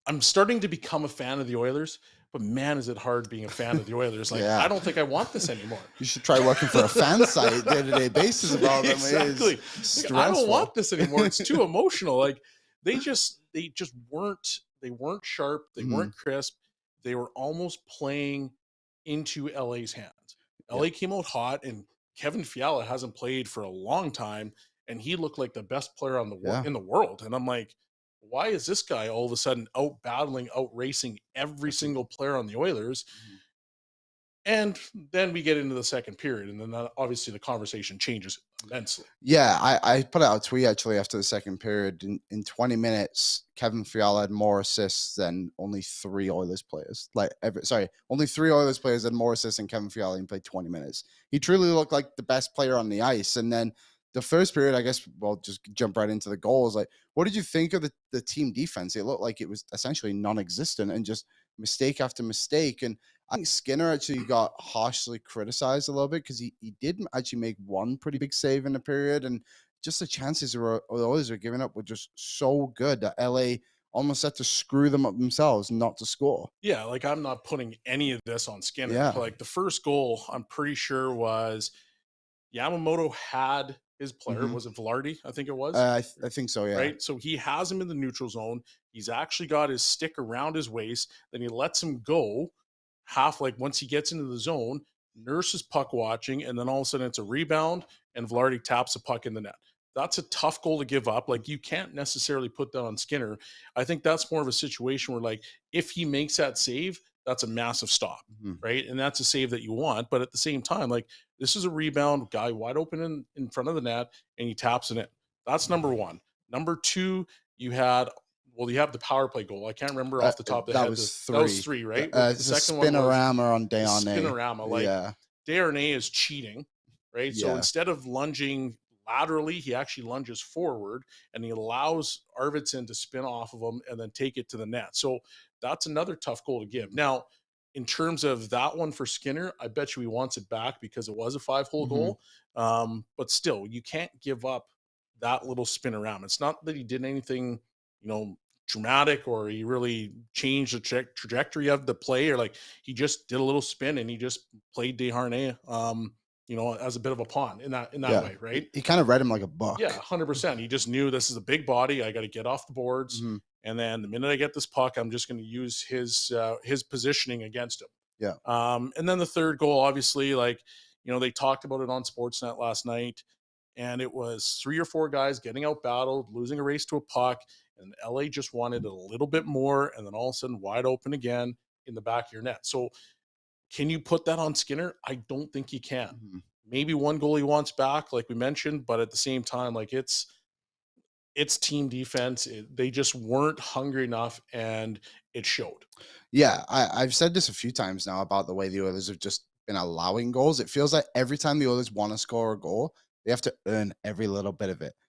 I'm starting to become a fan of the Oilers, but man, is it hard being a fan of the Oilers. Like, I Yeah. don't think I want this anymore. You should try working for a fan site day-to-day basis about them. It is Exactly. Like, I don't want stressful. this anymore. It's too emotional. Like, they just weren't sharp. They Mhm. weren't crisp. They were almost playing into LA's hands. Yeah. LA came out hot, and Kevin Fiala hasn't played for a long time, and he looked like the best player on Yeah. in the world. And I'm like, why is this guy all of a sudden out battling, out racing every single player on the Oilers? Mhm. And then we get into the second period, and then obviously the conversation changes immensely. Yeah, I put out a tweet actually after the second period. In 20 minutes, Kevin Fiala had more assists than only three Oilers players. Only three Oilers players had more assists than Kevin Fiala and played 20 minutes. He truly looked like the best player on the ice. And then the first period, I guess we'll just jump right into the goals. Like, what did you think of the team defense? It looked like it was essentially non-existent and just mistake after mistake. And I think Skinner actually got harshly criticized a little bit because he did actually make one pretty big save in the period, and just the chances the Oilers are giving up were just so good that LA almost had to screw them up themselves not to score. Yeah, like I'm not putting any of this on Skinner. Yeah. Like the first goal, I'm pretty sure was Yamamoto had his player. Hmm. Was it Velarde? I think it was. I think so. Yeah. Right. So he has him in the neutral zone. He's actually got his stick around his waist. Then he lets him go half, like once he gets into the zone, Nurse is puck watching, and then all of a sudden it's a rebound, and Velarde taps the puck in the net. That's a tough goal to give up. Like, you can't necessarily put that on Skinner. I think that's more of a situation where, like, if he makes that save, that's a massive stop, Mhm. right? And that's a save that you want. But at the same time, like, this is a rebound, guy wide open in front of the net, and he taps it in. That's number one. Number two, you had you have the power play goal. I can't remember off the top of the That head. was That was three. three, right? The It's a second one was spinorama on the Dayane. spinorama. Like, Yeah. Darnay is cheating, right? So Yeah. instead of lunging laterally, he actually lunges forward, and he allows Arvidsson to spin off of him and then take it to the net. So that's another tough goal to give. Now, in terms of that one for Skinner, I bet you he wants it back because it was a 5-hole Hmm. goal. But still, you can't give up that little spin around. It's not that he did anything, you know, dramatic, or he really changed the trajectory of the play, or like he just did a little spin and he just played Desharnais, as a bit of a pawn in that Yeah. way, right? He kind of read him like a Yeah, book. 100%. He just knew this is a big body. I got to get off the boards, Hmm. and then the minute I get this puck, I'm just going to use his positioning against him. Yeah. And then the third goal, obviously, like, they talked about it on Sportsnet last night, and it was three or four guys getting out battled, losing a race to a puck, and LA just wanted a little bit more, and then all of a sudden wide open again in the back of your net. So can you put that on Skinner? I don't think you can. Mhm. Maybe one goal he wants back, like we mentioned, but at the same time, like it's team defense. They just weren't hungry enough, and it showed. Yeah, I've said this a few times now about the way the Oilers have just been allowing goals. It feels like every time the Oilers want to score a goal, they have to earn every little bit of it.